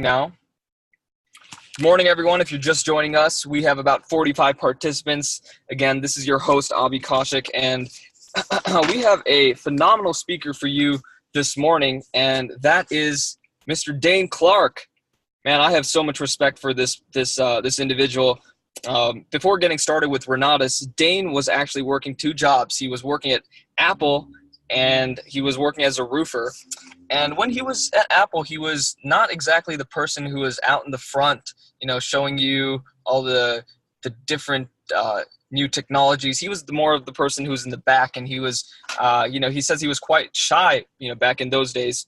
Now. Good morning, everyone. If you're just joining us, we have about 45 participants. Again, this is your host, Avi Kaushik, and we have a phenomenal speaker for you this morning, and that is Mr. Daine Clark. Man, I have so much respect for this individual. Before getting started with Renatus, Daine was actually working two jobs. He was working at Apple, and he was working as a roofer. And when he was at Apple, he was not exactly the person who was out in the front, showing you all the different new technologies. He was more of the person who was in the back, and he was, he says he was quite shy, back in those days.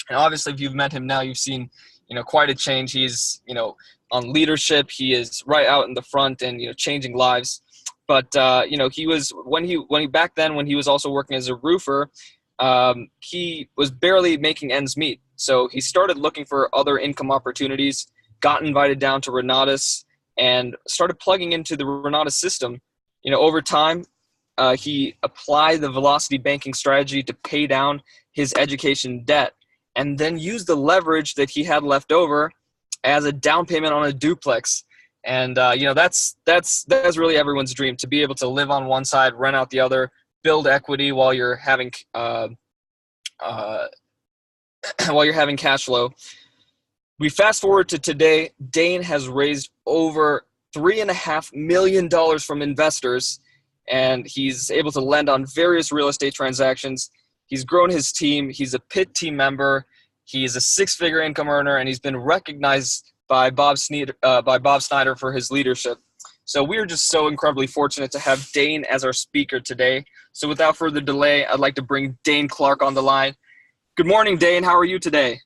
And obviously, if you've met him now, you've seen, quite a change. He's, on leadership. He is right out in the front and, changing lives. But, he was when he back then when he was also working as a roofer, he was barely making ends meet. So he started looking for other income opportunities, got invited down to Renatus, and started plugging into the Renatus system. Over time, he applied the velocity banking strategy to pay down his education debt, and then used the leverage that he had left over as a down payment on a duplex. And that's really everyone's dream, to be able to live on one side, rent out the other, build equity while you're having cash flow. We fast forward to today. Daine has raised over $3.5 million from investors, and he's able to lend on various real estate transactions. He's grown his team. He's a PIT team member. He's a six-figure income earner, and he's been recognized by Bob Snyder for his leadership. So we are just so incredibly fortunate to have Daine as our speaker today. So without further delay, I'd like to bring Daine Clark on the line. Good morning, Daine. How are you today?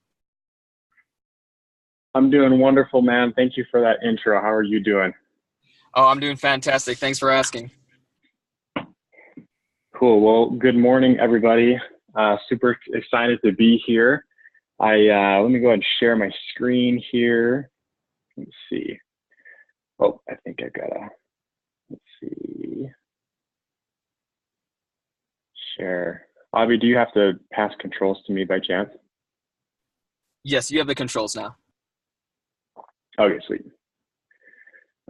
I'm doing wonderful, man. Thank you for that intro. How are you doing? Oh, I'm doing fantastic. Thanks for asking. Cool. Well, good morning, everybody. Super excited to be here. Let me go ahead and share my screen here. Let's see. Oh, I think I gotta, let's see. Share. Avi, do you have to pass controls to me by chance? Yes, you have the controls now. Okay, sweet.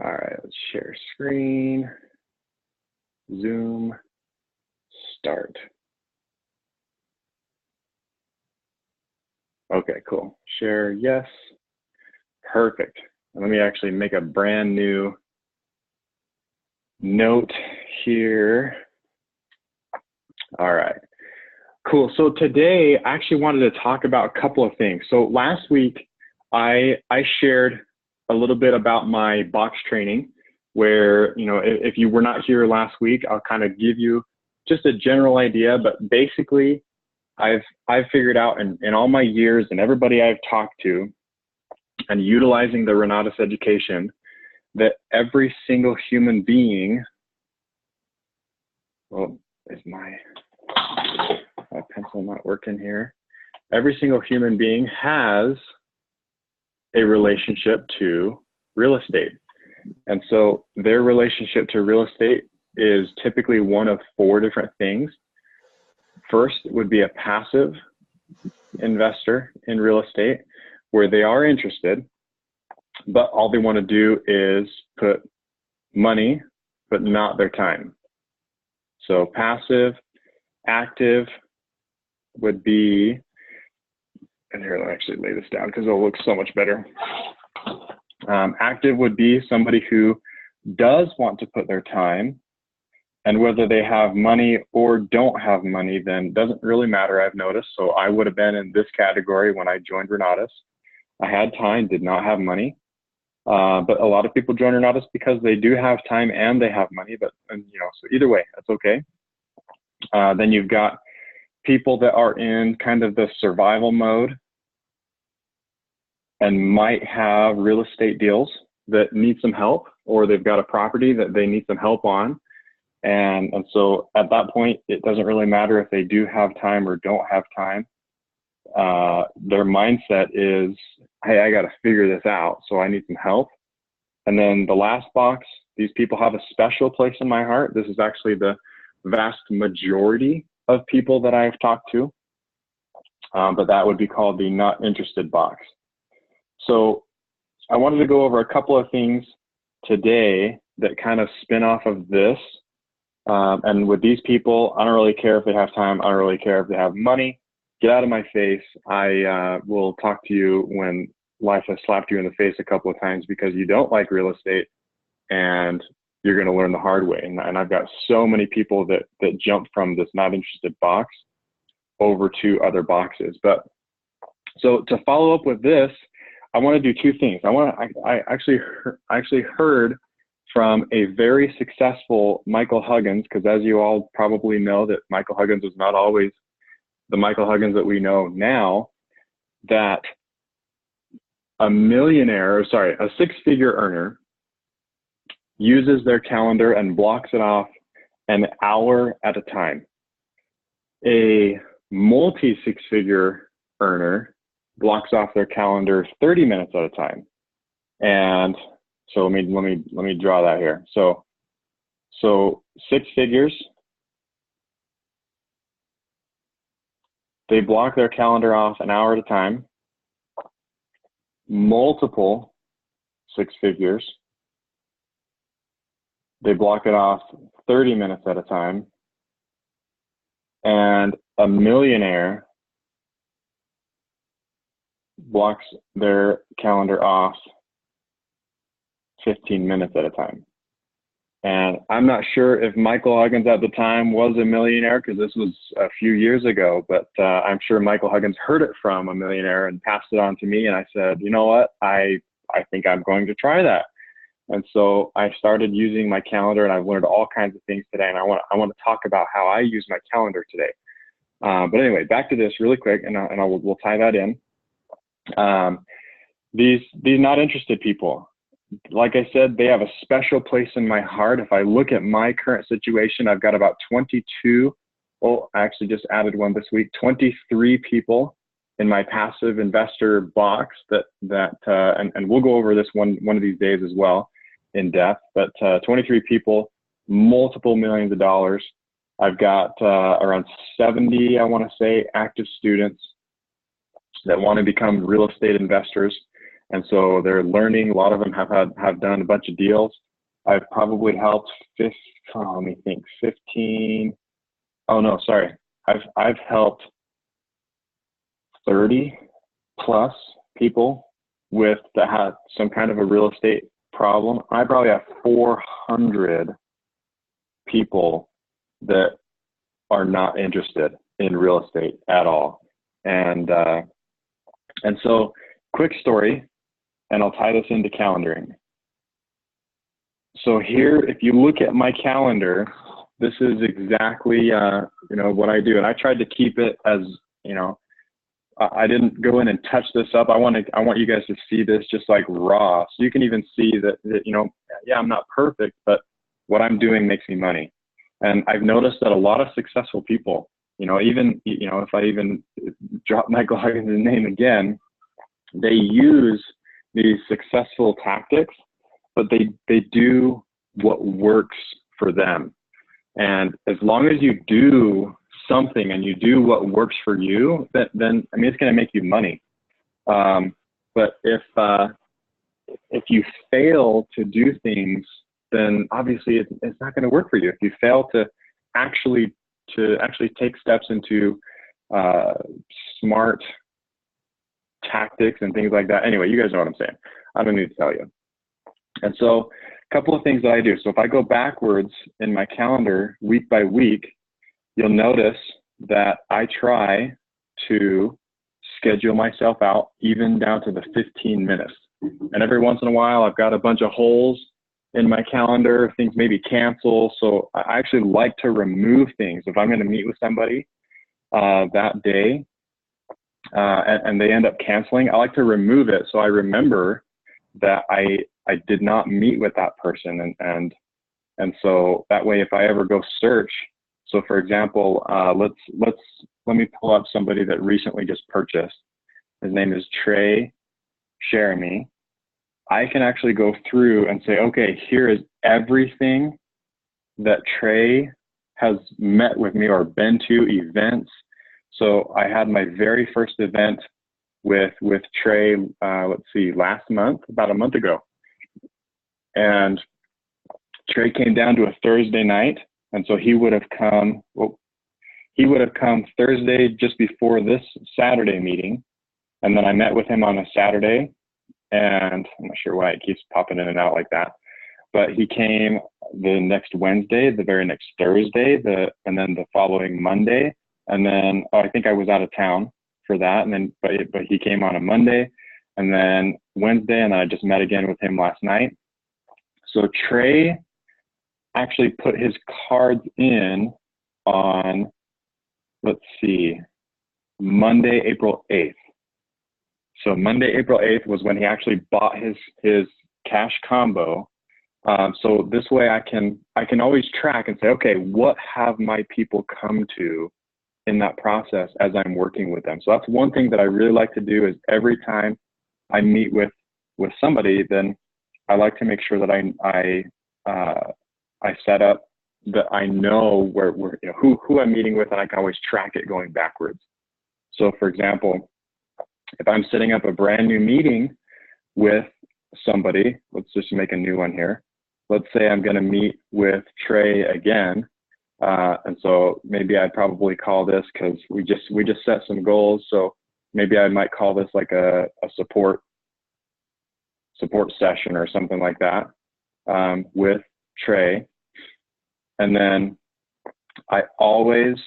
All right, let's share screen. Zoom. Start. Okay, cool. Share, yes. Perfect. Let me actually make a brand new note here. All right, cool. So today I actually wanted to talk about a couple of things. So last week I shared a little bit about my box training, where, if you were not here last week, I'll kind of give you just a general idea, but basically I've figured out in all my years and everybody I've talked to and utilizing the Renatus education, that every single human being, well, is my pencil not working here? Every single human being has a relationship to real estate. And so their relationship to real estate is typically one of four different things. First would be a passive investor in real estate, where they are interested, but all they want to do is put money, but not their time. So passive. Active would be, and here, let me actually lay this down because it'll look so much better. Active would be somebody who does want to put their time, and whether they have money or don't have money, then doesn't really matter, I've noticed. So I would have been in this category when I joined Renatus. I had time, did not have money. But a lot of people join Renatus because they do have time and they have money, so either way, that's okay. Then you've got people that are in kind of the survival mode and might have real estate deals that need some help, or they've got a property that they need some help on. And so at that point, it doesn't really matter if they do have time or don't have time. Their mindset is, hey, I got to figure this out, so I need some help. And then the last box, these people have a special place in my heart. This is actually the vast majority of people that I've talked to, but that would be called the not interested box. So I wanted to go over a couple of things today that kind of spin off of this. And with these people, I don't really care if they have time. I don't really care if they have money. Get out of my face. I will talk to you when life has slapped you in the face a couple of times because you don't like real estate, and you're going to learn the hard way. And I've got so many people that jump from this not interested box over to other boxes. But so to follow up with this, I want to do two things. I actually heard from a very successful Michael Huggins, because as you all probably know, that Michael Huggins was not always the Michael Huggins that we know now, that a six-figure earner uses their calendar and blocks it off an hour at a time. A multi-six-figure earner blocks off their calendar 30 minutes at a time. And so let me draw that here. So six figures, they block their calendar off an hour at a time. Multiple six figures, they block it off 30 minutes at a time. And a millionaire blocks their calendar off 15 minutes at a time. And I'm not sure if Michael Huggins at the time was a millionaire, because this was a few years ago, but I'm sure Michael Huggins heard it from a millionaire and passed it on to me. And I said, you know what, I think I'm going to try that. And so I started using my calendar, and I've learned all kinds of things today. And I want to talk about how I use my calendar today. But anyway, back to this really quick, and we'll tie that in. These not interested people, like I said, they have a special place in my heart. If I look at my current situation, I've got about 22. Oh, I actually just added one this week. 23 people in my passive investor box and we'll go over this one of these days as well in depth. But 23 people, multiple millions of dollars. I've got around 70, I want to say, active students that want to become real estate investors. And so they're learning. A lot of them have done a bunch of deals. I've probably helped 15. Oh no, sorry. I've helped 30 plus people that had some kind of a real estate problem. I probably have 400 people that are not interested in real estate at all. And so quick story, and I'll tie this into calendaring. So here, if you look at my calendar, this is exactly, what I do. And I tried to keep it as, I didn't go in and touch this up. I want you guys to see this just like raw. So you can even see that, I'm not perfect, but what I'm doing makes me money. And I've noticed that a lot of successful people, if I even drop Michael Huggins' name again, they use these successful tactics, but they do what works for them. And as long as you do something and you do what works for you, then it's going to make you money. But if you fail to do things, then obviously it's not going to work for you. If you fail to actually take steps into smart tactics and things like that. Anyway, you guys know what I'm saying. I don't need to tell you. And so a couple of things that I do. So if I go backwards in my calendar week by week, you'll notice that I try to schedule myself out even down to the 15 minutes. And every once in a while, I've got a bunch of holes in my calendar, things maybe cancel. So I actually like to remove things. If I'm going to meet with somebody that day, and they end up canceling, I like to remove it so I remember that I did not meet with that person, and so that way if I ever go search. So for example, let me pull up somebody that recently just purchased. His name is Trey Jeremy. I can actually go through and say, okay, here is everything that Trey has met with me or been to events. So I had my very first event with Trey, let's see, last month, about a month ago. And Trey came down to a Thursday night. And so he would have come Thursday just before this Saturday meeting. And then I met with him on a Saturday, and I'm not sure why it keeps popping in and out like that. But he came the next Wednesday, the very next Thursday, and then the following Monday. And then I think I was out of town for that. And then, but he came on a Monday, and then Wednesday, and then I just met again with him last night. So Trey actually put his cards in on, let's see, Monday, April 8th. So Monday, April 8th was when he actually bought his cash combo. So this way I can always track and say, okay, what have my people come to in that process as I'm working with them? So that's one thing that I really like to do, is every time I meet with somebody, then I like to make sure that I set up that I know where who I'm meeting with, and I can always track it going backwards. So for example, if I'm setting up a brand new meeting with somebody, let's just make a new one here. Let's say I'm going to meet with Trey again. And so maybe I'd probably call this, because we just set some goals. So maybe I might call this like a support session or something like that, with Trey. And then I always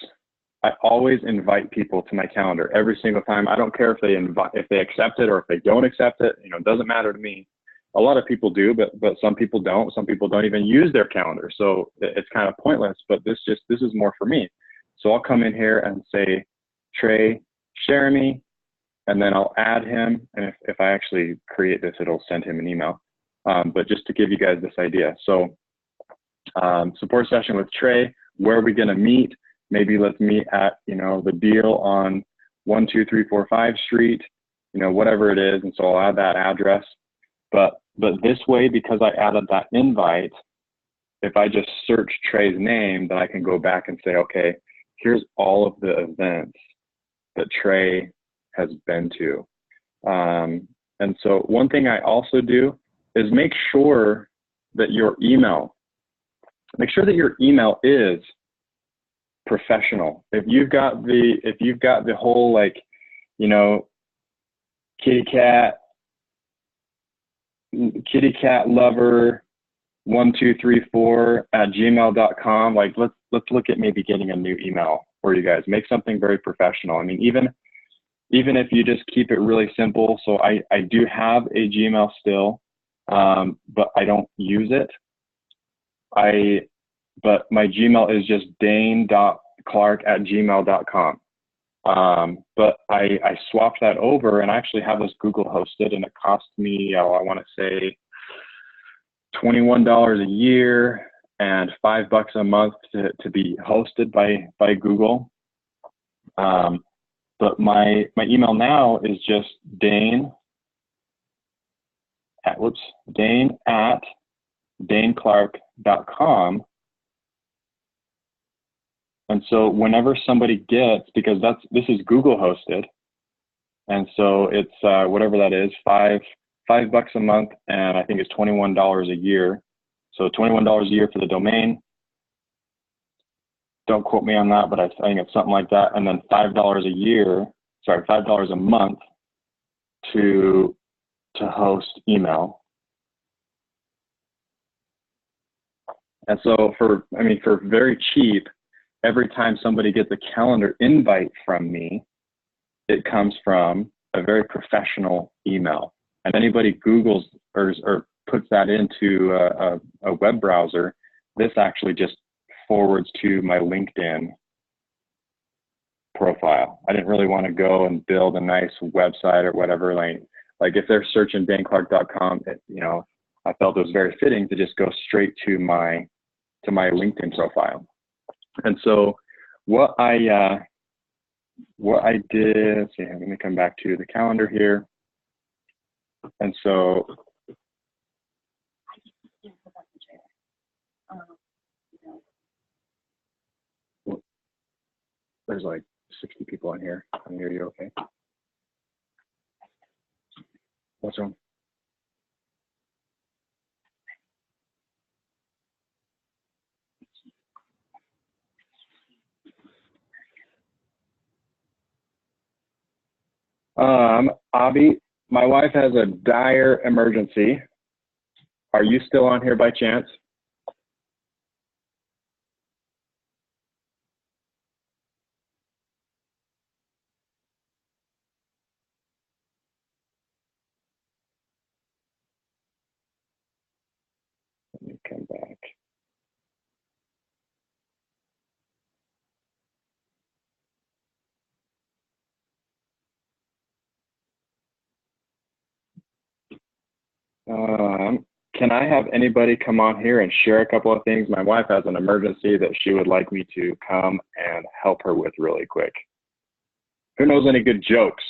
invite people to my calendar every single time. I don't care if they accept it or if they don't accept it. It doesn't matter to me. A lot of people do, but some people don't. Some people don't even use their calendar, so it's kind of pointless. But this is more for me. So I'll come in here and say, Trey, share me, and then I'll add him. And if I actually create this, it'll send him an email. But just to give you guys this idea, so support session with Trey. Where are we going to meet? Maybe let's meet at the deal on 12345 Street, whatever it is. And so I'll add that address. But this way, because I added that invite, if I just search Trey's name, then I can go back and say, okay, here's all of the events that Trey has been to. And so one thing I also do is make sure that your email is professional. If you've got the whole kitty cat lover 1234 at gmail.com, let's look at maybe getting a new email for you guys. Make something very professional. I mean, even if you just keep it really simple. So I do have a Gmail still, but I don't use it. But my Gmail is just daine.clark@gmail.com. But I swapped that over, and I actually have this Google hosted, and it cost me, I want to say $21 a year and $5 a month to be hosted by Google. But my email now is just Daine at daineclark.com. And so whenever somebody gets, because this is Google hosted, and so it's whatever that is, $5 a month, and I think it's $21 a year. So $21 a year for the domain. Don't quote me on that, but I think it's something like that. And then $5 a month to host email. And so for very cheap, every time somebody gets a calendar invite from me, it comes from a very professional email. And anybody Googles or puts that into a web browser, this actually just forwards to my LinkedIn profile. I didn't really want to go and build a nice website or whatever. Like if they're searching daineclark.com, I felt it was very fitting to just go straight to my LinkedIn profile. And so what I did, let's see, let me come back to the calendar here. And so there's like 60 people in here. Can I hear you okay? What's wrong? Abby, my wife has a dire emergency. Are you still on here by chance? Let me come back. Can I have anybody come on here and share a couple of things? My wife has an emergency that she would like me to come and help her with really quick. Who knows any good jokes?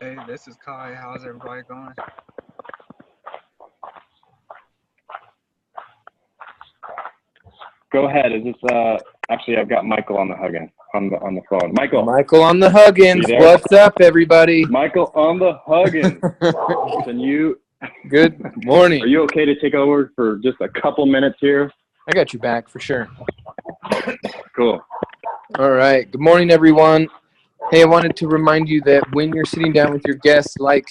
Hey, this is Kai. How's everybody going? Go ahead. Is this actually I've got Michael on the phone. Michael on the Huggins. What's up, everybody? Michael on the Huggins. Can you Good morning. Are you okay to take over for just a couple minutes here? I got you back for sure. Cool. All right. Good morning, everyone. Hey, I wanted to remind you that when you're sitting down with your guests, like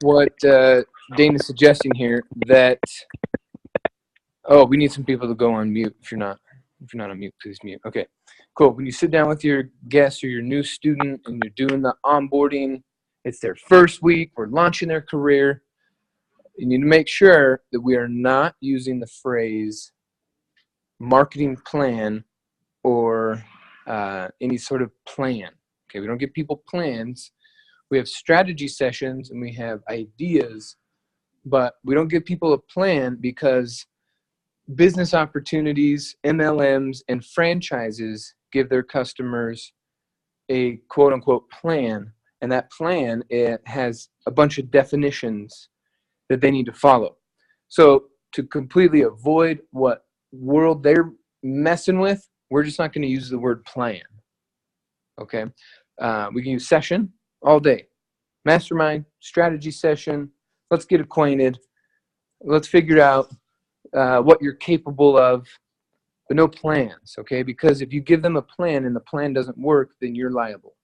what Daine is suggesting here, that we need some people to go on mute. If you're not on mute, please mute. Okay, cool. When you sit down with your guest or your new student and you're doing the onboarding, it's their first week, we're launching their career, you need to make sure that we are not using the phrase marketing plan or any sort of plan. Okay, we don't give people plans. We have strategy sessions and we have ideas, but we don't give people a plan because business opportunities, MLMs, and franchises give their customers a quote-unquote plan, and that plan, it has a bunch of definitions that they need to follow. So to completely avoid what world they're messing with, we're just not going to use the word plan. Okay, we can use session all day. Mastermind, strategy session, let's get acquainted. Let's figure out what you're capable of, but no plans, okay? Because if you give them a plan and the plan doesn't work, then you're liable.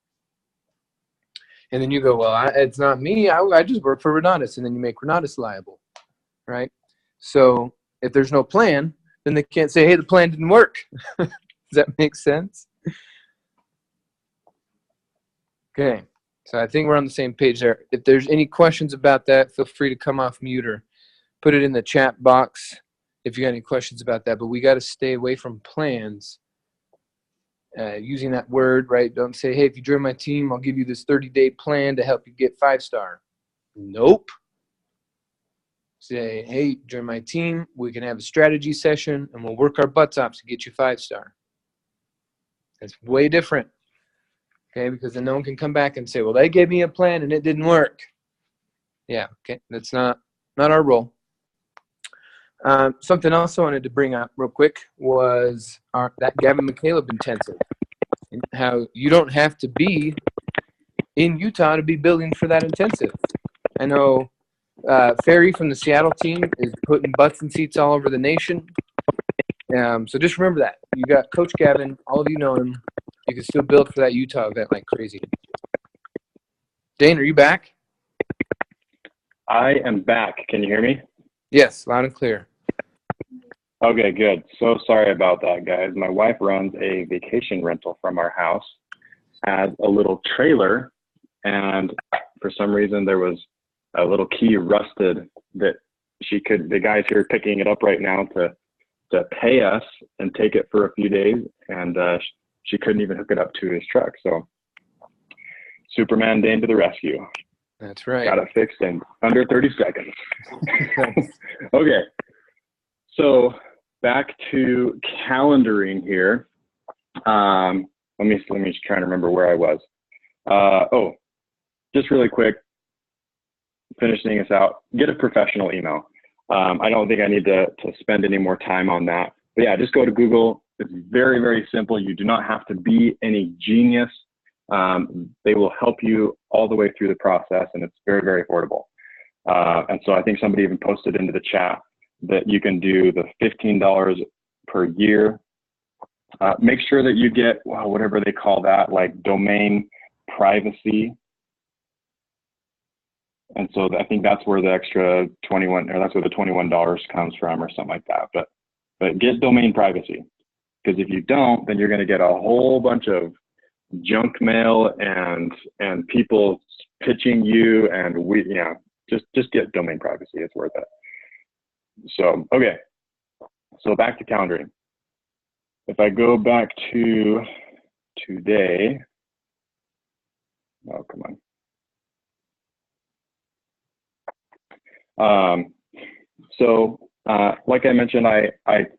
And then you go, well, it's not me. I just work for Renatus, and then you make Renatus liable, right? So if there's no plan, then they can't say, hey, the plan didn't work. Does that make sense? Okay, so I think we're on the same page there. If there's any questions about that, feel free to come off mute or put it in the chat box if you got any questions about that. But we got to stay away from plans using that word, right? Don't say, hey, if you join my team, I'll give you this 30-day plan to help you get 5-star. Nope. Say, hey, join my team. We can have a strategy session, and we'll work our butts off to get you 5-star. That's way different. Okay, because then no one can come back and say, well, they gave me a plan and it didn't work. Yeah, okay, that's not our role. Something else I wanted to bring up real quick was that Gavin McCaleb intensive. And how you don't have to be in Utah to be building for that intensive. I know Ferry from the Seattle team is putting butts and seats all over the nation. So just remember that. You got Coach Gavin, all of you know him. You can still build for that Utah event like crazy. Daine, are you back? I am back. Can you hear me? Yes, loud and clear. Okay, good. So sorry about that, guys. My wife runs a vacation rental from our house, has a little trailer, and for some reason there was a little key rusted that the guys here are picking it up right now to pay us and take it for a few days, and she couldn't even hook it up to his truck. So Superman Daine to the rescue. That's right. Got it fixed in under 30 seconds. Okay. So back to calendaring here. Let me just try to remember where I was. Just really quick. finishing this out, get a professional email. I don't think I need to spend any more time on that. But yeah, just go to Google. It's very, very simple. You do not have to be any genius. They will help you all the way through the process, and it's very, very affordable. And so I think somebody even posted into the chat that you can do the $15 per year. Make sure that you get, well, whatever they call that, like domain privacy. And so I think that's where the extra that's where the $21 comes from or something like that. But get domain privacy, because if you don't, then you're going to get a whole bunch of junk mail and people pitching you, and just get domain privacy. It's worth it. So, okay. So back to calendaring. If I go back to today, oh, come on. Like I mentioned, I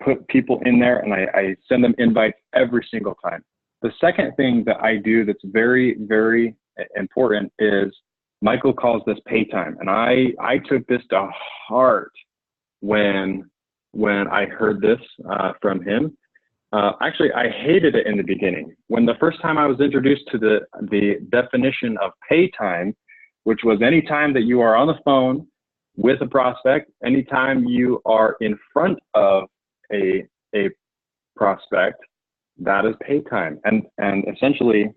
put people in there and I send them invites every single time. The second thing that I do that's very, very important is Michael calls this pay time. And I took this to heart when I heard this from him. Actually, I hated it in the beginning. When the first time I was introduced to the definition of pay time, which was any time that you are on the phone with a prospect, anytime you are in front of a prospect, that is pay time. And essentially,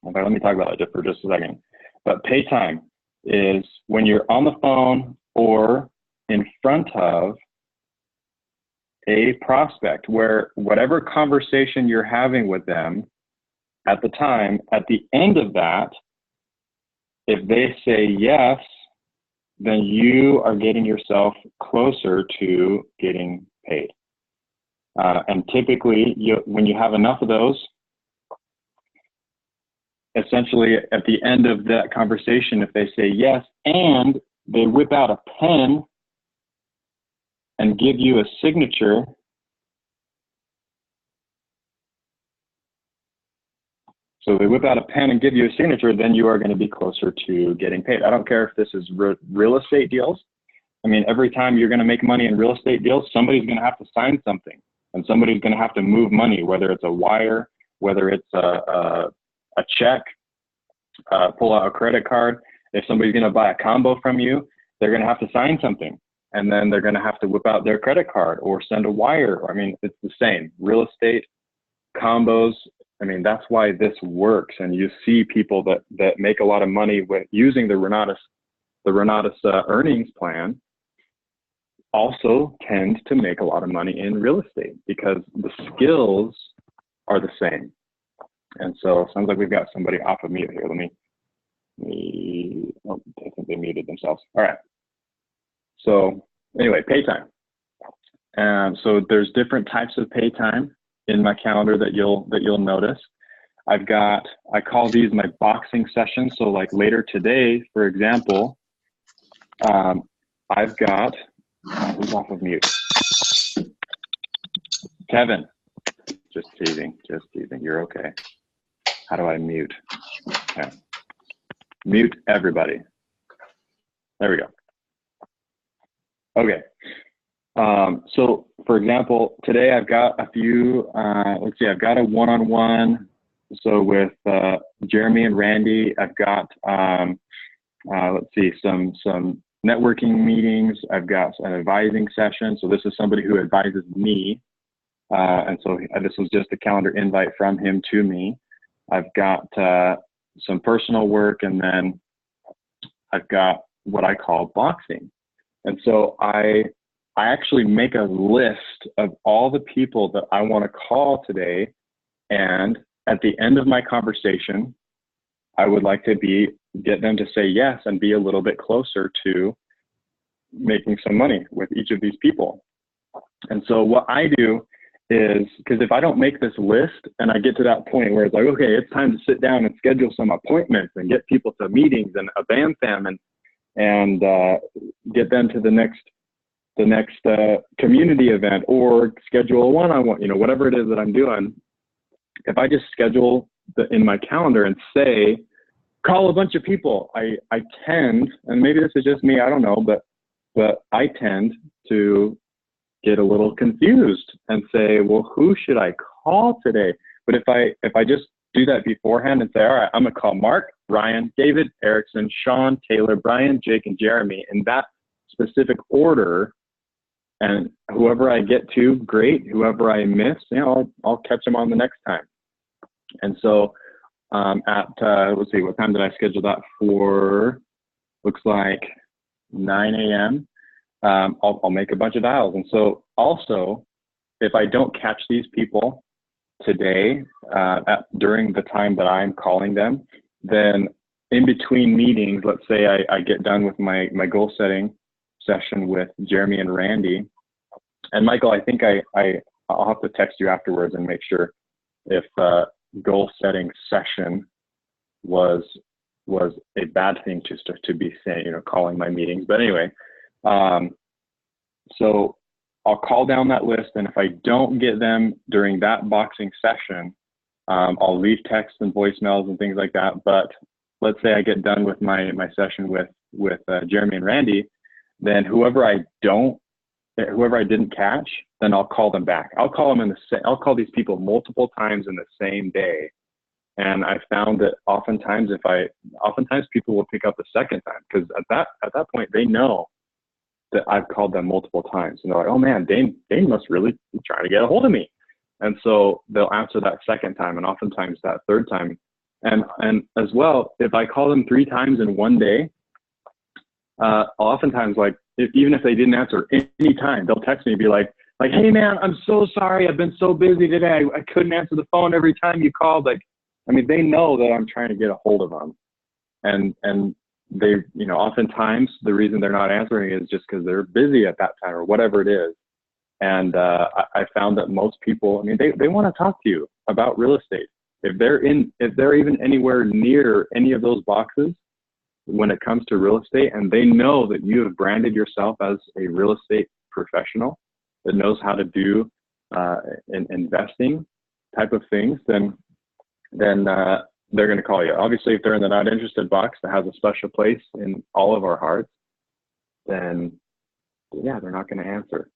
okay, let me talk about it for just a second. But pay time is when you're on the phone or in front of a prospect, where whatever conversation you're having with them at the time, at the end of that, if they say yes, then you are getting yourself closer to getting paid. And typically, when you have enough of those, essentially at the end of that conversation, if they say yes and they whip out a pen and give you a signature, so they whip out a pen and give you a signature, then you are going to be closer to getting paid. I don't care if this is real estate deals. I mean, every time you're going to make money in real estate deals, somebody's going to have to sign something, and somebody's going to have to move money, whether it's a wire, whether it's a check, pull out a credit card. If somebody's going to buy a combo from you, they're going to have to sign something. And then they're going to have to whip out their credit card or send a wire. I mean, it's the same. Real estate, combos. I mean, that's why this works. And you see people that make a lot of money with using the Renatus earnings plan also tend to make a lot of money in real estate because the skills are the same. And so it sounds like we've got somebody off of mute here. I think they muted themselves. All right. So anyway, pay time. So there's different types of pay time in my calendar that you'll notice. I call these my boxing sessions. So like later today, for example, I've got, who's off of mute? Kevin, just teasing. You're okay. How do I mute? Okay. Mute everybody. There we go. Okay. So for example, today I've got a few, I've got a one-on-one. So with Jeremy and Randy, I've got, some networking meetings. I've got an advising session. So this is somebody who advises me. And so this was just a calendar invite from him to me. I've got some personal work, and then I've got what I call boxing. And so I actually make a list of all the people that I want to call today. And at the end of my conversation, I would like to get them to say yes and be a little bit closer to making some money with each of these people. And so what I do is, because if I don't make this list and I get to that point where it's like, okay, it's time to sit down and schedule some appointments and get people to meetings and a BAM-FAM and get them to the next community event or schedule a one-on-one, whatever it is that I'm doing. If I just schedule in my calendar and say, call a bunch of people. I tend, and maybe this is just me, I don't know, but I tend to get a little confused and say, well, who should I call today? But if I just do that beforehand and say, all right, I'm gonna call Mark, Ryan, David, Erickson, Sean, Taylor, Brian, Jake, and Jeremy in that specific order, and whoever I get to, great. Whoever I miss, I'll catch them on the next time. And so let's see, what time did I schedule that for? Looks like 9 a.m. I'll make a bunch of dials. And so also, if I don't catch these people today during the time that I'm calling them, then in between meetings, let's say I get done with my goal setting session with Jeremy and Randy. And Michael, I think I'll have to text you afterwards and make sure if goal setting session was a bad thing to be saying, calling my meetings. But anyway, so I'll call down that list, and if I don't get them during that boxing session, I'll leave texts and voicemails and things like that. But let's say I get done with my session with Jeremy and Randy, then whoever I didn't catch, then I'll call them back. I'll call these people multiple times in the same day. And I found that oftentimes people will pick up the second time, because at that point they know that I've called them multiple times, and they're like, oh man, Daine must really be trying to get a hold of me. And so they'll answer that second time, and oftentimes that third time. And as well, if I call them 3 times in one day, oftentimes, even if they didn't answer any time, they'll text me and be like, hey man, I'm so sorry, I've been so busy today, I couldn't answer the phone every time you called. They know that I'm trying to get a hold of them, and they, oftentimes the reason they're not answering is just because they're busy at that time or whatever it is. And I found that most people, they want to talk to you about real estate. If they're even anywhere near any of those boxes when it comes to real estate, and they know that you have branded yourself as a real estate professional that knows how to do investing type of things, then they're going to call you. Obviously, if they're in the not interested box that has a special place in all of our hearts, then yeah, they're not going to answer.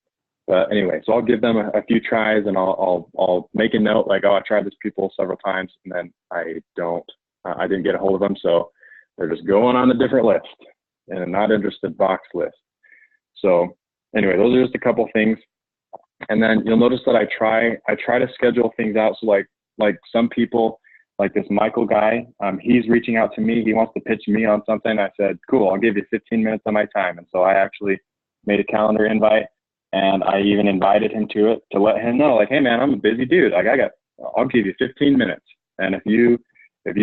But anyway, so I'll give them a few tries, and I'll make a note like, oh, I tried this people several times, and then I didn't get a hold of them, so they're just going on a different list, in a not interested box list. So anyway, those are just a couple things. And then you'll notice that I try to schedule things out. So like some people, like this Michael guy, he's reaching out to me. He wants to pitch me on something. I said, cool, I'll give you 15 minutes of my time. And so I actually made a calendar invite, and I even invited him to it to let him know, hey man, I'm a busy dude. I'll give you 15 minutes. And if you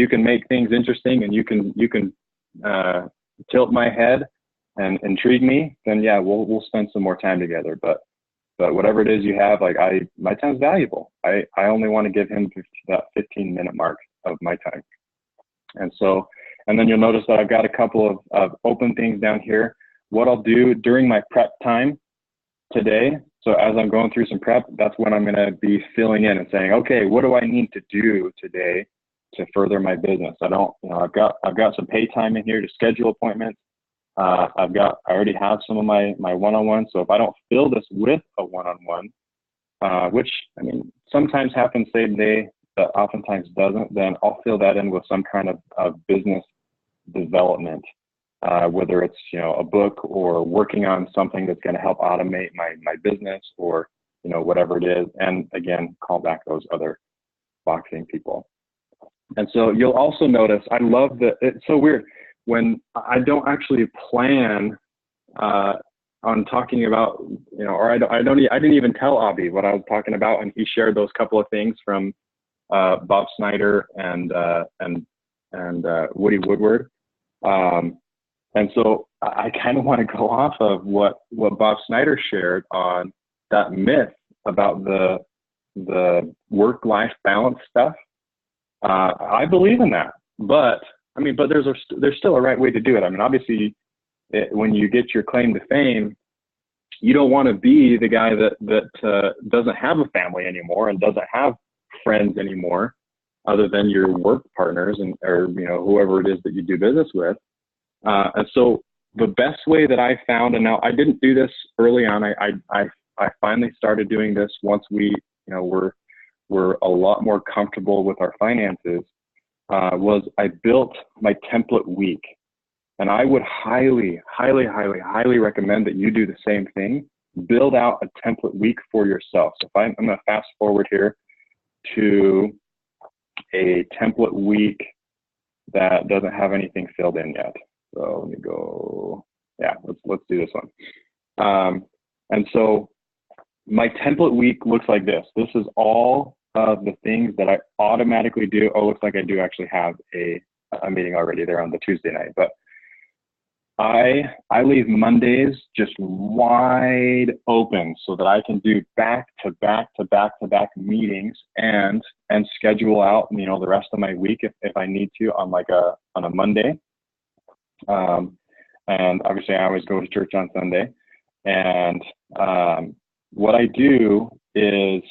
can make things interesting, and you can tilt my head and intrigue me, then yeah, we'll spend some more time together. But whatever it is you have, my time's valuable. I only want to give him that 15-minute mark of my time. And then you'll notice that I've got a couple of open things down here. What I'll do during my prep time today, so as I'm going through some prep, that's when I'm going to be filling in and saying, okay, what do I need to do today to further my business? I've got some pay time in here to schedule appointments. I already have some of my one-on-ones. So if I don't fill this with a one-on-one, which sometimes happens same day, but oftentimes doesn't, then I'll fill that in with some kind of business development, whether it's a book or working on something that's going to help automate my business, or whatever it is. And again, call back those other boxing people. And so you'll also notice, I love that it's so weird when I don't actually plan on talking about, or I didn't even tell Abhi what I was talking about, and he shared those couple of things from Bob Snyder and Woody Woodward. And so I kind of want to go off of what Bob Snyder shared on that myth about the work-life balance stuff. I believe in that, but there's still a right way to do it. Obviously, when you get your claim to fame, you don't want to be the guy that doesn't have a family anymore and doesn't have friends anymore. other than your work partners or whoever it is that you do business with. And so the best way that I found, and now I didn't do this early on. I finally started doing this once we were a lot more comfortable with our finances. Was I built my template week, and I would highly, highly, highly, highly recommend that you do the same thing. Build out a template week for yourself. So I'm going to fast forward here to a template week that doesn't have anything filled in yet. So let me go. Yeah, let's do this one. And so my template week looks like this. This is all of the things that I automatically do. Oh, looks like I do actually have a meeting already there on the Tuesday night, but I leave Mondays just wide open so that I can do back to back meetings and schedule out, the rest of my week if I need to on a Monday. And obviously I always go to church on Sunday. And what I do is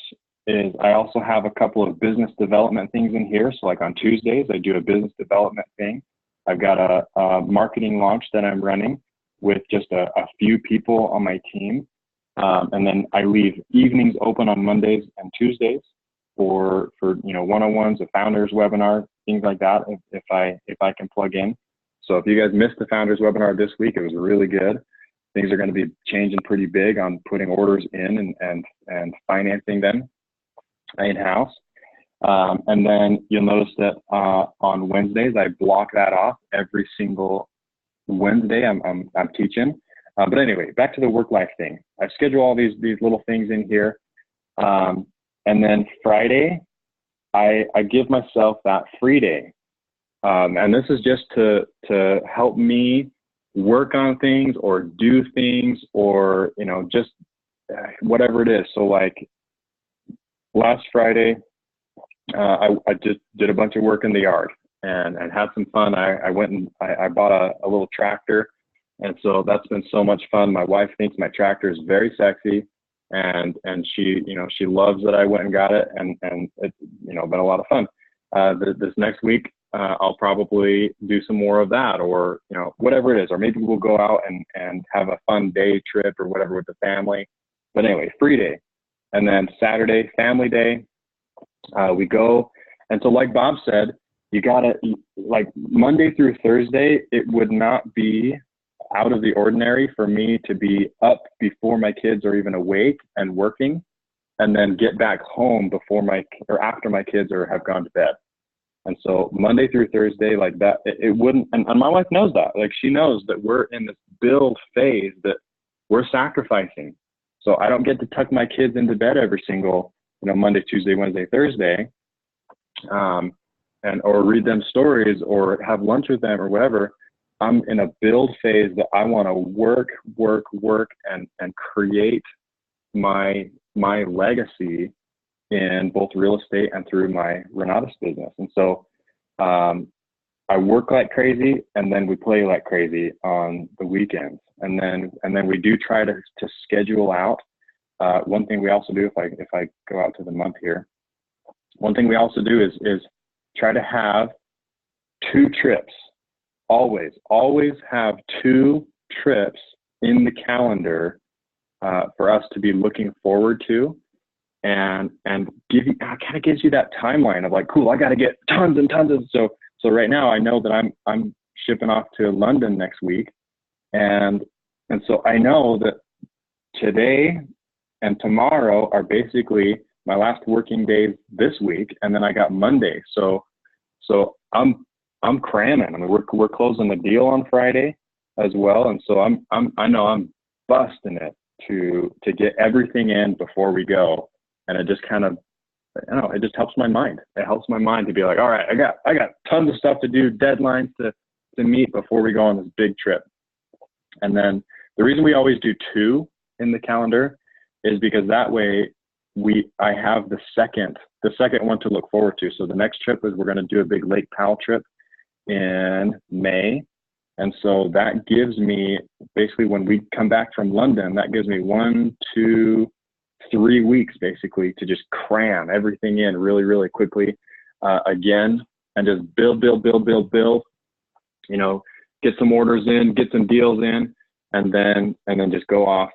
I also have a couple of business development things in here. So like on Tuesdays, I do a business development thing. I've got a marketing launch that I'm running with just a few people on my team. And then I leave evenings open on Mondays and Tuesdays for one-on-ones, a founders webinar, things like that, if I can plug in. So if you guys missed the founders webinar this week, it was really good. Things are going to be changing pretty big on putting orders in and financing them in-house. And then you'll notice that on Wednesdays, I block that off every single Wednesday. I'm teaching. But anyway, back to the work-life thing. I schedule all these little things in here. And then Friday, I give myself that free day. And this is just to help me work on things or do things or, just whatever it is. So like last Friday, I just did a bunch of work in the yard and had some fun. I went and I bought a little tractor. And so that's been so much fun. My wife thinks my tractor is very sexy and she loves that I went and got it and it's, been a lot of fun. This next week, I'll probably do some more of that or, whatever it is, or maybe we'll go out and have a fun day trip or whatever with the family. But anyway, free day. And then Saturday, family day. We go, and so like Bob said, you gotta, like Monday through Thursday, it would not be out of the ordinary for me to be up before my kids are even awake and working, and then get back home after my kids have gone to bed. And so Monday through Thursday, like that, it wouldn't, and my wife knows that, like she knows that we're in this build phase that we're sacrificing. So I don't get to tuck my kids into bed every single Monday, Tuesday, Wednesday, Thursday, or read them stories or have lunch with them or whatever. I'm in a build phase that I want to work and create my legacy in both real estate and through my Renatus business. And so I work like crazy and then we play like crazy on the weekends. And then we do try to schedule out. One thing we also do, if I go out to the month here, one thing we also do is try to have 2 trips. Always have 2 trips in the calendar for us to be looking forward to, and kind of gives you that timeline of like, cool, I got to get tons and tons of. So right now I know that I'm shipping off to London next week, and so I know that today and tomorrow are basically my last working days this week, and then I got Monday. So I'm cramming. I mean, we're closing the deal on Friday as well, and so I know I'm busting it to get everything in before we go, and it just kind of, I don't know, it just helps my mind. It helps my mind to be like, all right, I got tons of stuff to do, deadlines to meet before we go on this big trip. And then the reason we always do 2 in the calendar is because that way I have the second one to look forward to. So the next trip is we're going to do a big Lake Powell trip in May. And so that gives me, basically when we come back from London, that gives me 1, 2, 3 weeks basically to just cram everything in really, really quickly. again, and just build, you know, get some orders in, get some deals in, and then just go off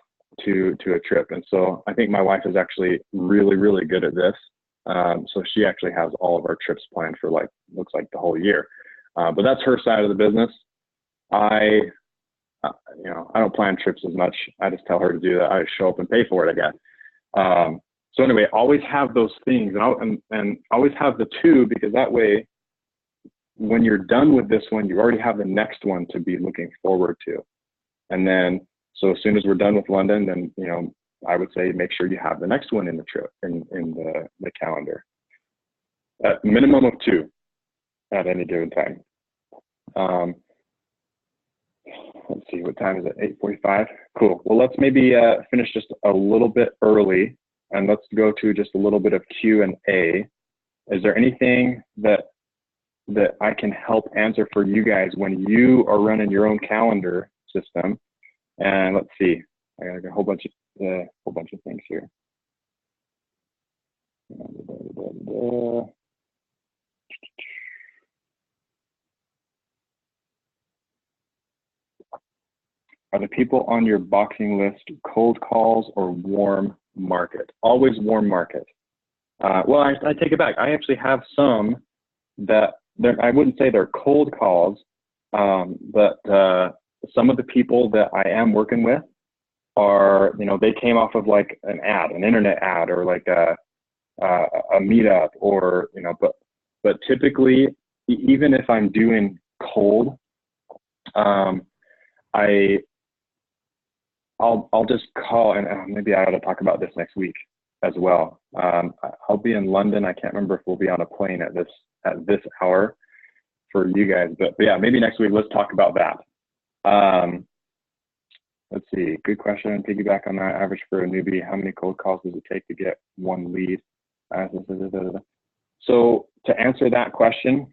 to a trip. And so I think my wife is actually really, really good at this. So she actually has all of our trips planned for looks like the whole year. But that's her side of the business. I don't plan trips as much. I just tell her to do that. I just show up and pay for it, I guess. So anyway, always have those things, and always have the two, because that way, when you're done with this one, you already have the next one to be looking forward to. And then, so as soon as we're done with London, then, you know, I would say make sure you have the next one in the trip, in the calendar. At minimum of 2 at any given time. Let's see, what time is it? 8:45. Cool. Well, let's maybe finish just a little bit early, and let's go to just a little bit of Q&A. Is there anything that I can help answer for you guys when you are running your own calendar system? And let's see, I got a whole bunch of things here. Are the people on your boxing list cold calls or warm market? Always warm market. Well, I take it back. I actually have some that I wouldn't say they're cold calls, but some of the people that I am working with are, you know, they came off of like an internet ad, or like a meetup, or, you know, but typically, even if I'm doing cold, I'll just call, and maybe I ought to talk about this next week as well. I'll be in London. I can't remember if we'll be on a plane at this hour for you guys, but yeah, maybe next week, let's talk about that. Let's see, good question. Piggyback on that. Average for a newbie, how many cold calls does it take to get one lead? So to answer that question,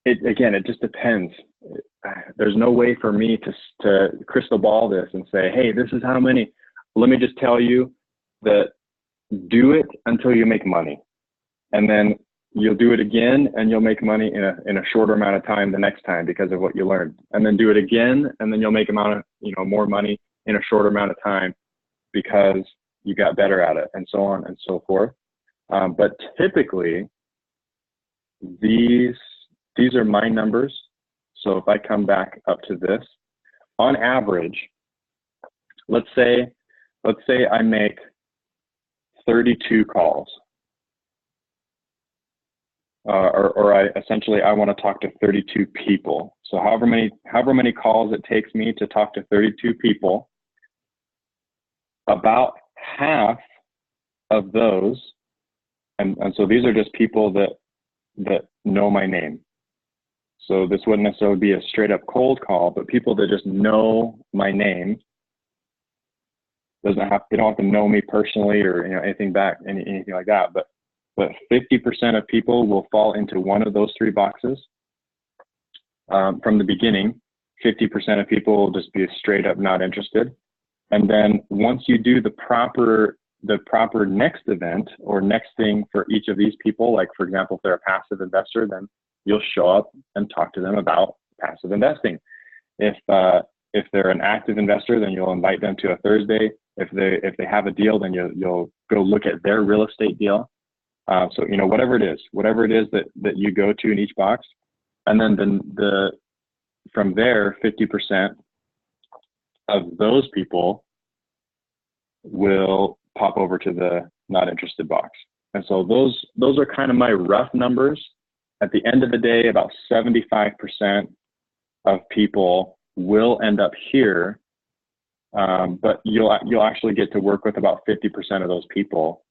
it just depends. There's no way for me to crystal ball this and say, hey, this is how many. Let me just tell you that do it until you make money, and then you'll do it again and you'll make money in a shorter amount of time the next time because of what you learned, and then do it again and then you'll make more money in a shorter amount of time because you got better at it, and so on and so forth. But typically these are my numbers. So if I come back up to this, on average, let's say I make 32 calls, or I want to talk to 32 people. So however many calls it takes me to talk to 32 people, about half of those, and so these are just people that know my name. So this wouldn't necessarily be a straight up cold call, but people that just know my name. They don't have to know me personally or anything like that. But 50% of people will fall into one of those 3 boxes. From the beginning, 50% of people will just be straight up not interested. And then once you do the proper next event or next thing for each of these people, like for example, if they're a passive investor, then you'll show up and talk to them about passive investing. If they're an active investor, then you'll invite them to a Thursday. If they have a deal, then you'll go look at their real estate deal. So whatever it is that you go to in each box, and then from there, 50% of those people will pop over to the not interested box. And so those are kind of my rough numbers. At the end of the day, about 75% of people will end up here, but you'll actually get to work with about 50% of those people.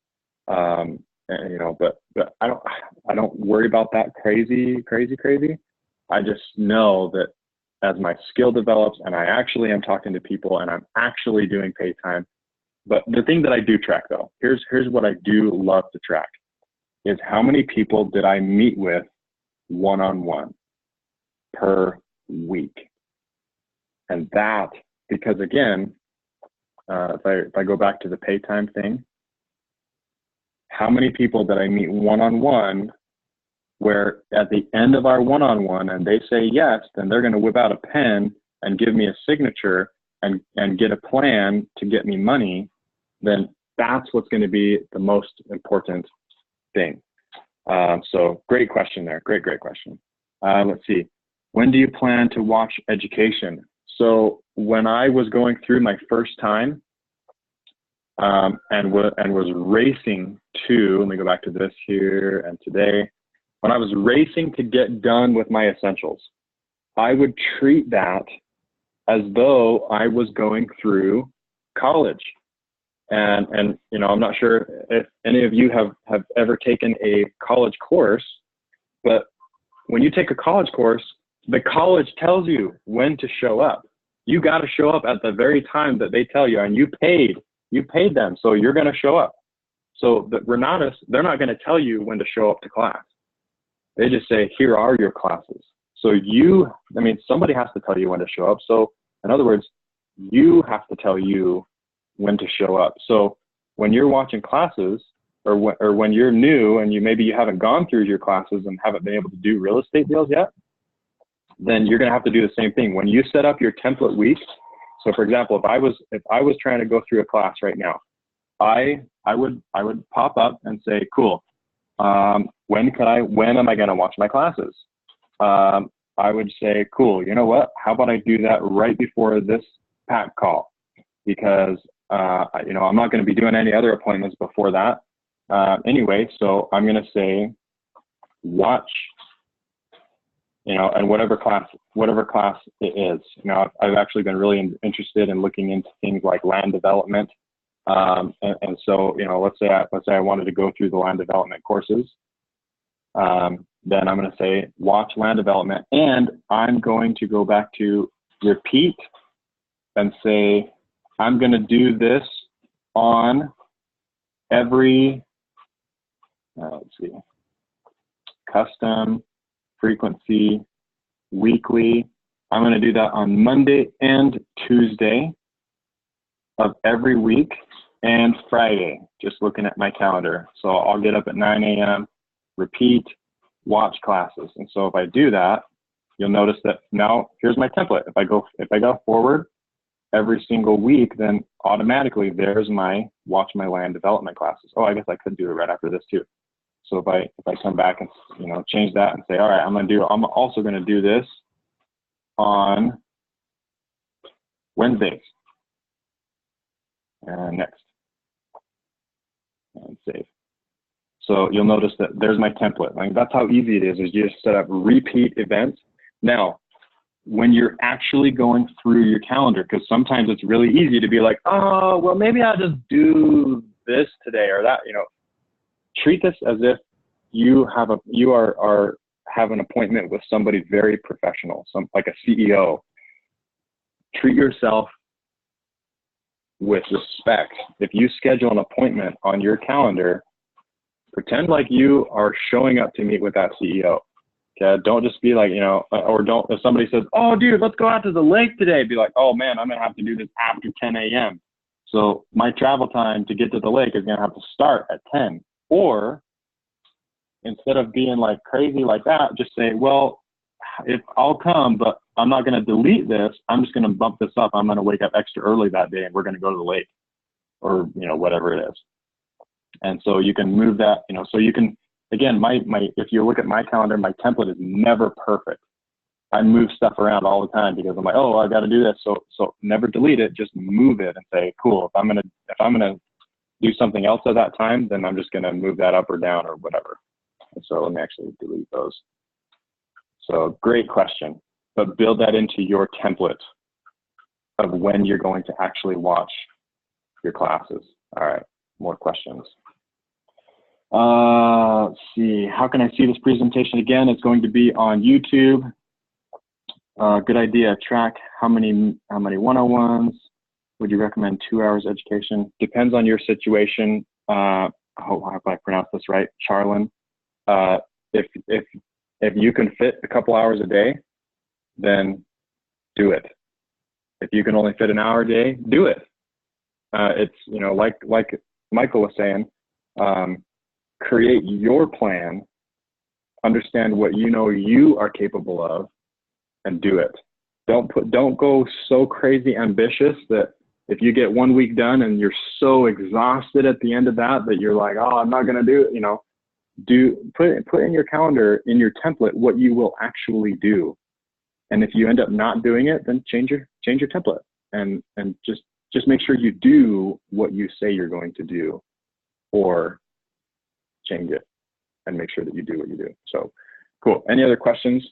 But I don't worry about that crazy. I just know that as my skill develops and I actually am talking to people and I'm actually doing pay time. But the thing that I do track though, here's what I do love to track, is how many people did I meet with one-on-one per week. And that, because again, if I go back to the pay time thing, how many people that I meet one-on-one where at the end of our one-on-one and they say yes, then they're going to whip out a pen and give me a signature and get a plan to get me money, then that's what's going to be the most important thing. So great question there. Great question. Let's see. When do you plan to watch education? So when I was going through my first time and was racing to, let me go back to this here and today, when I was racing to get done with my essentials, I would treat that as though I was going through college. And you know, I'm not sure if any of you have ever taken a college course, but when you take a college course, the college tells you when to show up. You got to show up at the very time that they tell you, and you paid them, so you're going to show up. So the Renatus, they're not going to tell you when to show up to class. They just say, here are your classes. So somebody has to tell you when to show up. So in other words, you have to tell you when to show up. So when you're watching classes or when you're new and maybe you haven't gone through your classes and haven't been able to do real estate deals yet, then you're going to have to do the same thing. When you set up your template weeks, so for example, if I was trying to go through a class right now, I would pop up and say, cool, when am I going to watch my classes? I would say, cool, you know what? How about I do that right before this pack call? Because, I'm not going to be doing any other appointments before that. Anyway, so I'm going to say, watch, and whatever class it is. I've actually been really interested in looking into things like land development. And so, let's say I wanted to go through the land development courses. Then I'm going to say, watch land development. And I'm going to go back to repeat and say, I'm going to do this on every, let's see, custom, frequency, weekly. I'm going to do that on Monday and Tuesday of every week and Friday, just looking at my calendar. So I'll get up at 9 a.m., repeat, watch classes. And so if I do that, you'll notice that now here's my template. If I go forward every single week, then automatically there's my watch my land development classes. Oh, I guess I could do it right after this too. So if I come back and change that and say, all right, I'm also going to do this on Wednesdays. And next. And save. So you'll notice that there's my template. Like, that's how easy it is you just set up repeat events. Now, when you're actually going through your calendar, because sometimes it's really easy to be like, oh, well, maybe I'll just do this today or that, treat this as if you have an appointment with somebody very professional, like a CEO. Treat yourself with respect. If you schedule an appointment on your calendar, pretend like you are showing up to meet with that CEO. Okay, don't just be like, or don't, if somebody says, oh, dude, let's go out to the lake today, be like, oh man, I'm going to have to do this after 10 a.m. So my travel time to get to the lake is going to have to start at 10. Or instead of being like crazy like that, just say, well, if I'll come, but I'm not going to delete this. I'm just going to bump this up. I'm going to wake up extra early that day and we're going to go to the lake or, whatever it is. And so you can move that, so you can, again, if you look at my calendar, my template is never perfect. I move stuff around all the time because I'm like, oh, I got to do this. So never delete it, just move it and say, cool. If I'm going to do something else at that time, then I'm just going to move that up or down or whatever. And so let me actually delete those. So great question, but build that into your template of when you're going to actually watch your classes. All right, more questions. Let's see, how can I see this presentation again? It's going to be on YouTube. Good idea, track how many one-on-ones. Would you recommend 2 hours education? Depends on your situation. How can I pronounce this right? Charlin. If you can fit a couple hours a day, then do it. If you can only fit an hour a day, do it. It's, like Michael was saying, create your plan, understand what you know you are capable of, and do it. Don't go so crazy ambitious that if you get 1 week done and you're so exhausted at the end of that you're like, oh, I'm not gonna do it. Put in your calendar, in your template, what you will actually do. And if you end up not doing it, then change your template and just make sure you do what you say you're going to do, or change it and make sure that you do what you do. So cool. Any other questions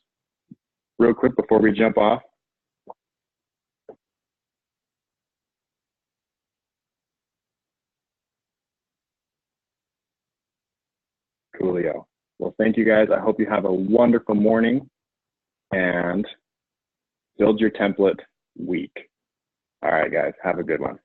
real quick before we jump off? Coolio. Well, thank you guys. I hope you have a wonderful morning and build your template week. All right, guys, have a good one.